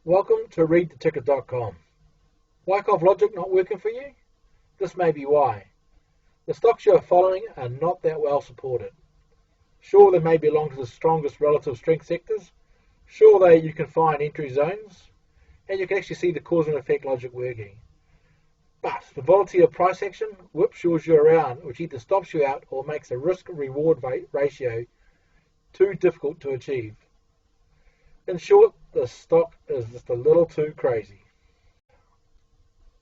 Welcome to readtheticker.com. Wyckoff logic not working for you? This may be why. The stocks you are following are not that well supported. Sure, they may belong to the strongest relative strength sectors. Sure, you can find entry zones, and you can actually see the cause and effect logic working. But the volatility of price action whipsaws you around, which either stops you out or makes the risk-reward ratio too difficult to achieve. In short, the stock is just a little too crazy.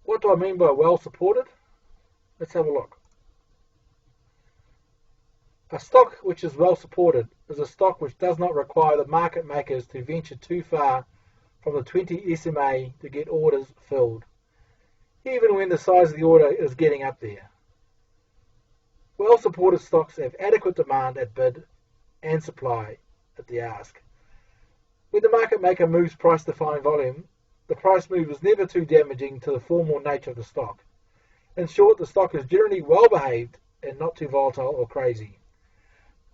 What do I mean by well supported? Let's have a look. A stock which is well supported is a stock which does not require the market makers to venture too far from the 20 SMA to get orders filled, even when the size of the order is getting up there. Well supported stocks have adequate demand at bid and supply at the ask. When the market maker moves price to find volume, the price move is never too damaging to the formal nature of the stock. In short, the stock is generally well behaved and not too volatile or crazy.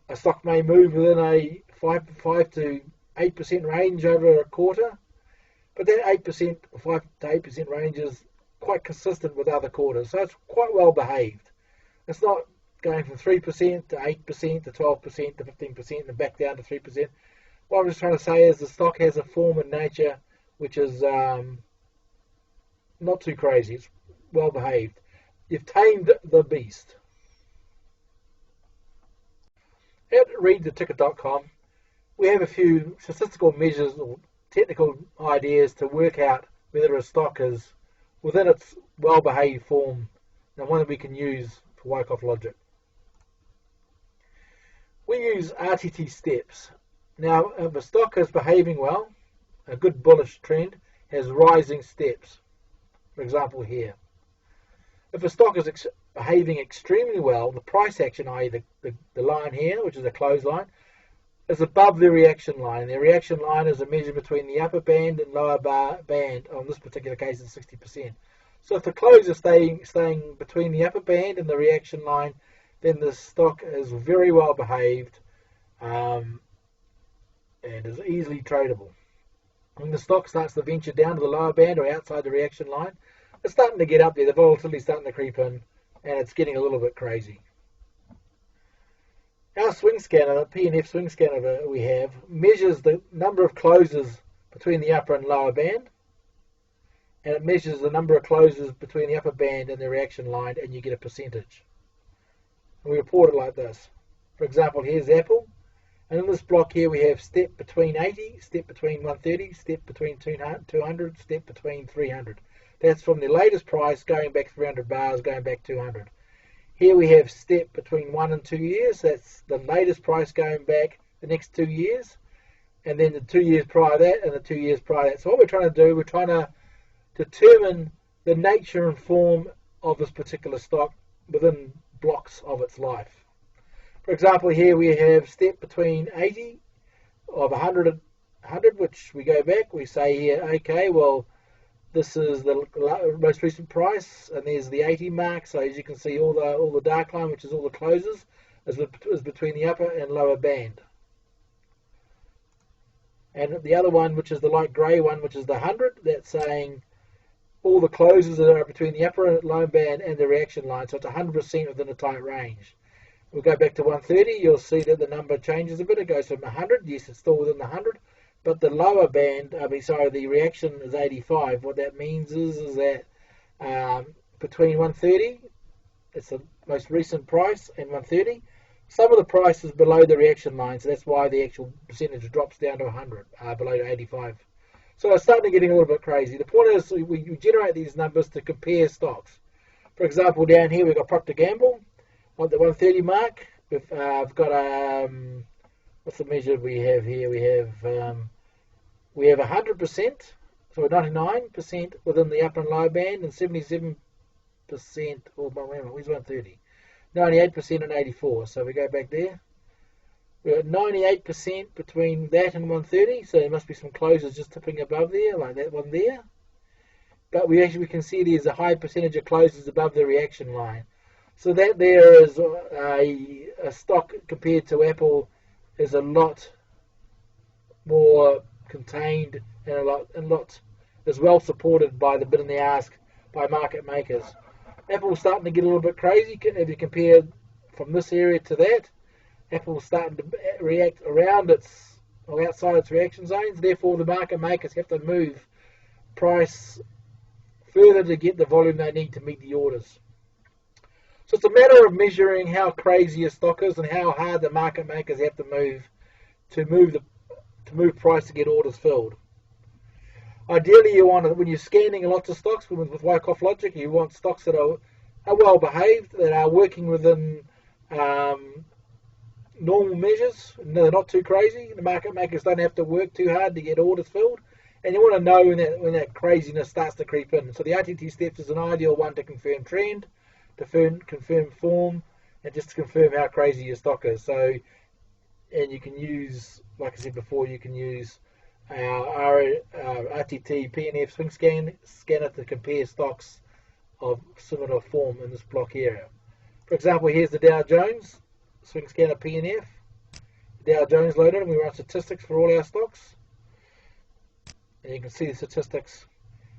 A stock may move within a 5 to 8% range over a quarter, but that 8%, 5 to 8% range is quite consistent with other quarters, so it's quite well behaved. It's not going from 3% to 8% to 12% to 15% and back down to 3%. What I'm just trying to say is the stock has a form and nature which is not too crazy. It's well behaved. You've tamed the beast. At readtheticker.com, we have a few statistical measures or technical ideas to work out whether a stock is within its well-behaved form and one that we can use for Wyckoff logic. We use RTT steps. Now, if a stock is behaving well, a good bullish trend has rising steps. For example, here. If a stock is behaving extremely well, the price action, i.e. the line here, which is a close line, is above the reaction line. The reaction line is a measure between the upper band and lower band. On this particular case, it's 60%. So if the close is staying between the upper band and the reaction line, then the stock is very well behaved and is easily tradable. When the stock starts to venture down to the lower band or outside the reaction line, it's starting to get up there. The volatility is starting to creep in, and it's getting a little bit crazy. Our swing scanner, the P&F swing scanner we have, measures the number of closes between the upper and lower band, and it measures the number of closes between the upper band and the reaction line, and you get a percentage. And we report it like this. For example, here's Apple, and in this block here we have step between 80, step between 130, step between 200, step between 300. That's from the latest price going back 300 bars, going back 200. Here we have step between 1 and 2 years. That's the latest price going back the next 2 years. And then the 2 years prior to that and the 2 years prior to that. So what we're trying to do, we're trying to determine the nature and form of this particular stock within blocks of its life. For example, here we have step between 80 of 100, which we go back. We say here, okay, well, this is the most recent price, and there's the 80 mark. So as you can see, all the dark line, which is all the closes, is between the upper and lower band. And the other one, which is the light grey one, which is the 100, that's saying all the closes that are between the upper and lower band and the reaction line. So it's 100% within a tight range. We'll go back to 130. You'll see that the number changes a bit. It goes from 100. Yes, it's still within the 100. But the lower band, the reaction is 85. What that means is that between 130, it's the most recent price, and 130, some of the price is below the reaction line, so that's why the actual percentage drops down to 100, below to 85. So it's starting to getting a little bit crazy. The point is we generate these numbers to compare stocks. For example, down here we've got Procter & Gamble at the 130 mark. I've got what's the measure we have here? We have 100%, so 99% within the upper and lower band, and 77%. Oh, wait a minute, where's 130? 98% and 84. So we go back there. We're at 98% between that and 130. So there must be some closes just tipping above there, like that one there. But we can see there's a high percentage of closes above the reaction line. So that there is a stock compared to Apple is a lot more contained and a lot is well supported by the bid and the ask by market makers. Apple's starting to get a little bit crazy if you compare from this area to that. Apple's starting to react around its or outside its reaction zones. Therefore, the market makers have to move price further to get the volume they need to meet the orders. So it's a matter of measuring how crazy a stock is and how hard the market makers have to move price to get orders filled. Ideally, you want, when you're scanning lots of stocks with Wyckoff logic, you want stocks that are well behaved, that are working within normal measures. They're not too crazy. The market makers don't have to work too hard to get orders filled. And you want to know when that craziness starts to creep in. So the RTT steps is an ideal one to confirm trend, to confirm form, and just to confirm how crazy your stock is. So, and you can use, like I said before, you can use our RTT PNF swing scanner to compare stocks of similar form in this block area. For example, here's the Dow Jones swing scanner PNF. Dow Jones loaded, and we run statistics for all our stocks. And you can see the statistics,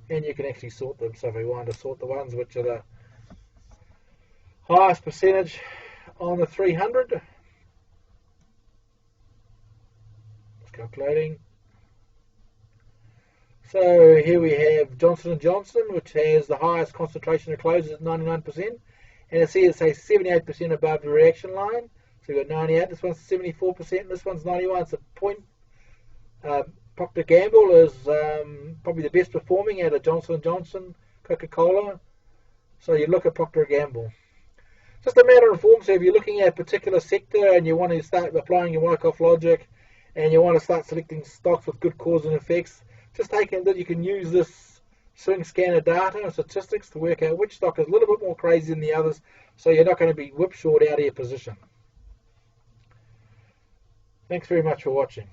and you can actually sort them. So if we want to sort the ones which are the highest percentage on the 300, it's calculating. So here we have Johnson & Johnson, which has the highest concentration of closes at 99%. And see it says 78% above the reaction line. So we've got 98, this one's 74%, this one's 91. So Procter & Gamble is probably the best performing out of Johnson & Johnson, Coca-Cola. So you look at Procter & Gamble. Just a matter of form. So if you're looking at a particular sector and you want to start applying your Wyckoff logic and you want to start selecting stocks with good cause and effects, just take it that you can use this swing scanner data and statistics to work out which stock is a little bit more crazy than the others, so you're not going to be whipshawed out of your position. Thanks very much for watching.